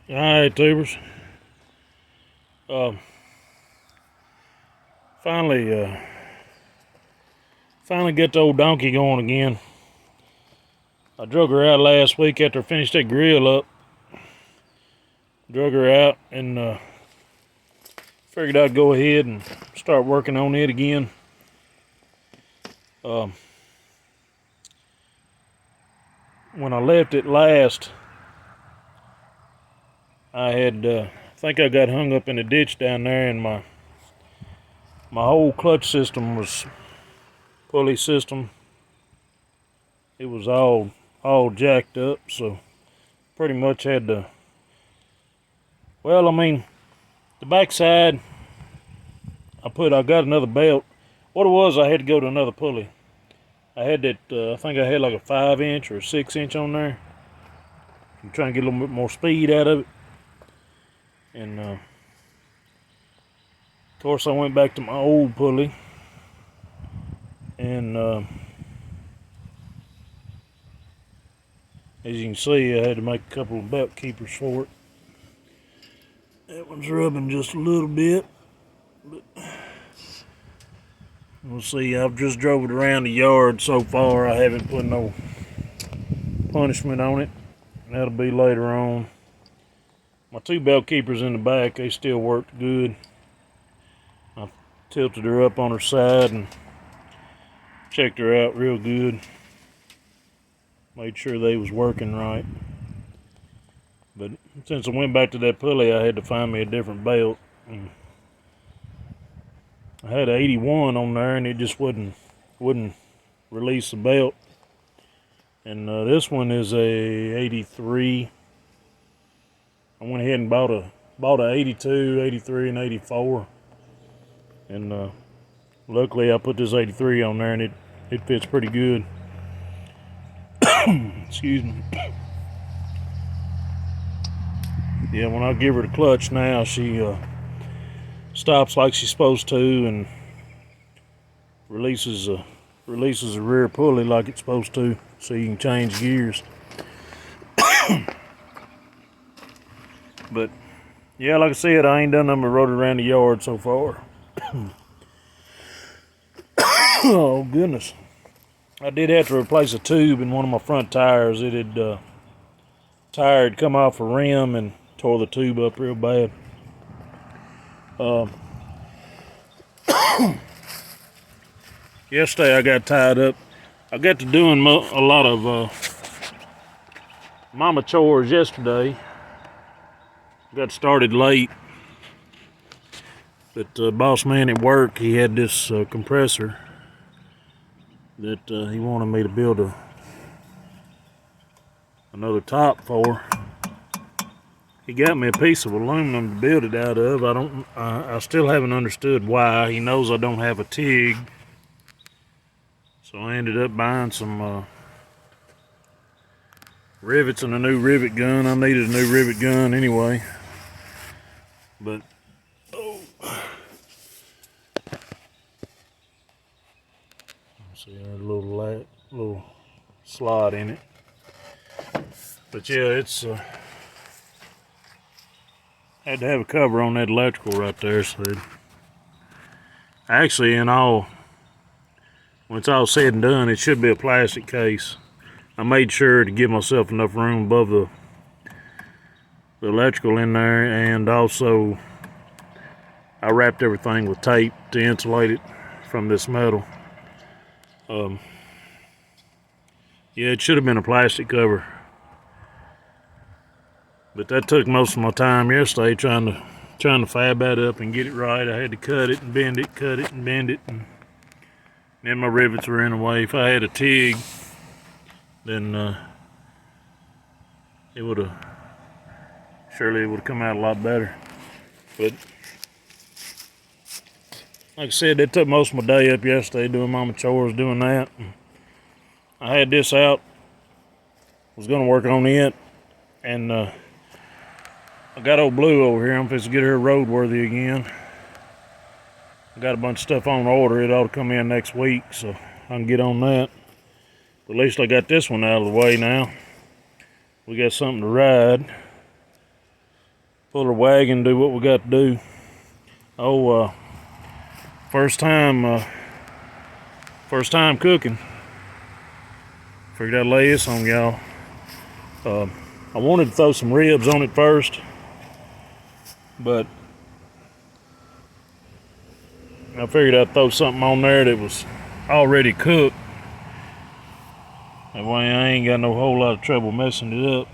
Alright, tubers. Uh, finally, finally get the old donkey going again. I drug her out last week after I finished that grill up. Drug her out and figured I'd go ahead and start working on it again. When I left it last, I think I got hung up in a ditch down there, and my whole clutch system was pulley system. It was all jacked up, so pretty much had to. Well, I mean, the backside, I got another belt. What it was, I had to go to another pulley. I had that. I think I had like a 5-inch or a 6-inch on there. I'm trying to get a little bit more speed out of it, and of course I went back to my old pulley, and as you can see, I had to make a couple of belt keepers for it. That one's rubbing just a little bit, but we'll see. I've just drove it around the yard so far. I haven't put no punishment on it. That'll be later on. My 2 belt keepers in the back, they still worked good. I tilted her up on her side and checked her out real good. Made sure they was working right. But since I went back to that pulley, I had to find me a different belt. And I had an 81 on there, and it just wouldn't release the belt. And this one is a 83. I went ahead and bought a 82, 83, and 84. And luckily I put this 83 on there, and it fits pretty good. Excuse me. Yeah, when I give her the clutch now, she stops like she's supposed to and releases the rear pulley like it's supposed to, so you can change gears. But yeah, like I said, I ain't done nothing but rode it around the yard so far. Oh goodness. I did have to replace a tube in one of my front tires. It had tire had come off a rim and tore the tube up real bad. Yesterday I got tied up. I got to doing a lot of mama chores yesterday. Got started late, but boss man at work, he had this compressor that he wanted me to build another top for. He got me a piece of aluminum to build it out of. I still haven't understood why. He knows I don't have a TIG, so I ended up buying some rivets and a new rivet gun. I needed a new rivet gun anyway, but see, there's a little slot in it. But yeah, it's had to have a cover on that electrical right there. So actually, when it's all said and done, it should be a plastic case. I made sure to give myself enough room above the electrical in there, and also I wrapped everything with tape to insulate it from this metal. Yeah, it should have been a plastic cover, but that took most of my time yesterday trying to fab that up and get it right. I had to cut it and bend it, and then my rivets were in the way. If I had a TIG, then it would have come out a lot better. But like I said, that took most of my day up yesterday doing mama chores, doing that. I had this out, was gonna work on it, and I got old Blue over here. I'm supposed to get her roadworthy again. I got a bunch of stuff on order. It ought to come in next week, so I can get on that. But at least I got this one out of the way now. We got something to ride. pull our wagon, do what we got to do. Oh, first time cooking. Figured I'd lay this on y'all. I wanted to throw some ribs on it first, but I figured I'd throw something on there that was already cooked. That way I ain't got no whole lot of trouble messing it up.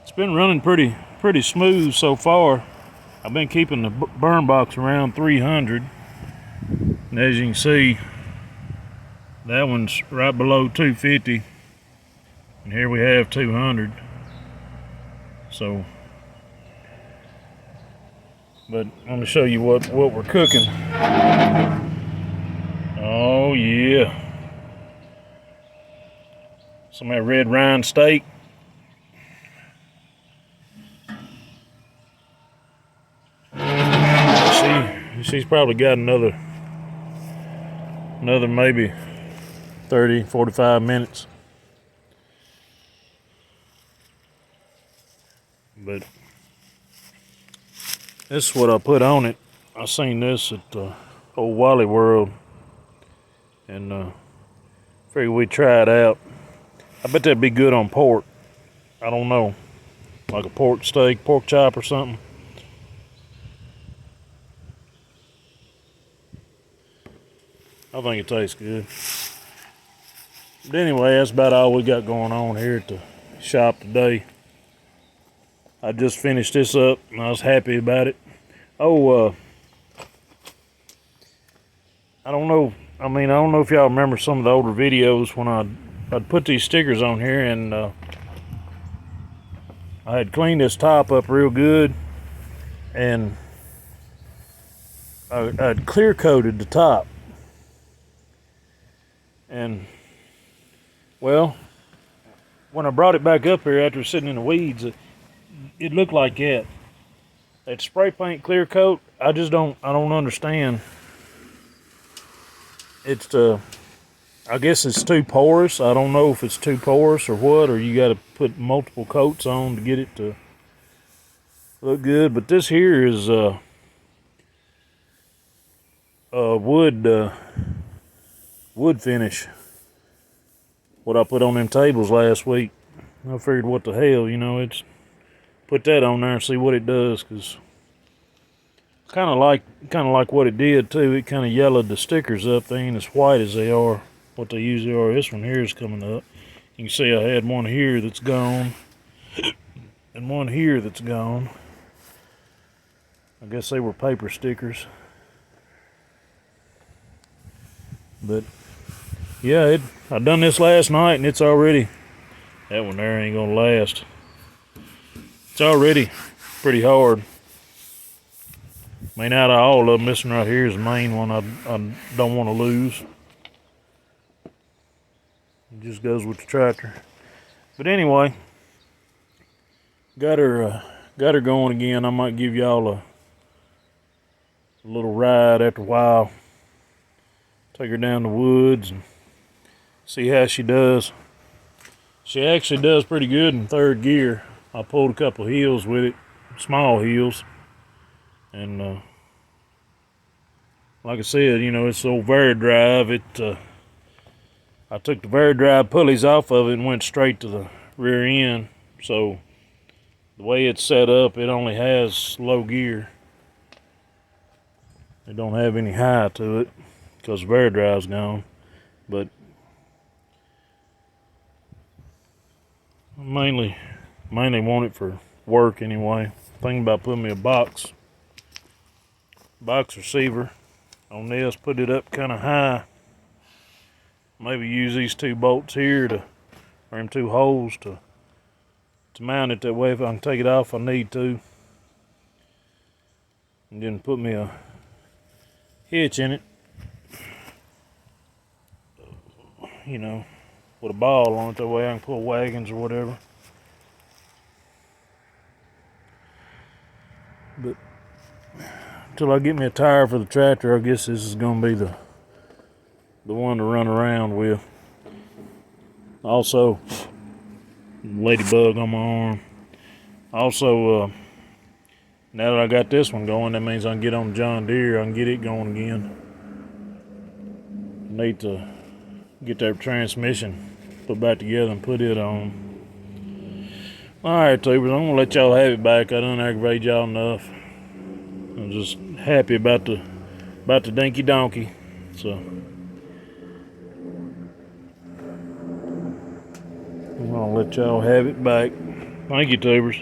It's been running pretty smooth so far. I've been keeping the burn box around 300. And as you can see, that one's right below 250. And here we have 200. So, but let me show you what we're cooking. Oh yeah. Some of that red rind steak. She's probably got another maybe 30, 45 minutes. But this is what I put on it. I seen this at old Wally World, and figured we'd try it out. I bet that'd be good on pork. I don't know, like a pork steak, pork chop or something. I think it tastes good. But anyway, that's about all we got going on here at the shop today. I just finished this up and I was happy about it. Oh, I don't know. I don't know if y'all remember some of the older videos when I'd put these stickers on here, and I had cleaned this top up real good, and I'd clear coated the top. And well, when I brought it back up here after sitting in the weeds, it looked like that spray paint clear coat. I don't understand. It's I guess it's too porous. I don't know if it's too porous or what, or you got to put multiple coats on to get it to look good. But this here is wood finish. What I put on them tables last week. I figured, what the hell, it's put that on there and see what it does, because kind of like what it did too. It kind of yellowed the stickers up. They ain't as white as they are what they usually are. This one here is coming up. You can see I had one here that's gone and one here that's gone. I guess they were paper stickers. But yeah, I done this last night, and it's already, that one there ain't gonna last. It's already pretty hard. Out of all of them, this one right here is the main one I don't want to lose. It just goes with the tractor. But anyway, got her going again. I might give y'all a little ride after a while. Take her down the woods and see how she does. She actually does pretty good in third gear. I pulled a couple of hills with it, small hills. And like I said, it's the old Veridrive. I took the Veridrive pulleys off of it and went straight to the rear end. So the way it's set up, it only has low gear. It don't have any high to it because the Veridrive's gone. But I mainly want it for work anyway. Thinking about putting me a box receiver on this, put it up kind of high. Maybe use these two bolts here or them two holes to mount it that way. If I can take it off, I need to. And then put me a hitch in it, with a ball on it, that way I can pull wagons or whatever. But until I get me a tire for the tractor, I guess this is gonna be the one to run around with. Also, ladybug on my arm. Also, now that I got this one going, that means I can get on John Deere. I can get it going again. Need to get that transmission put back together and put it on. Alright, tubers, I'm gonna let y'all have it back. I done aggravated y'all enough. I'm just happy about the dinky donkey. So I'm gonna let y'all have it back. Thank you, tubers.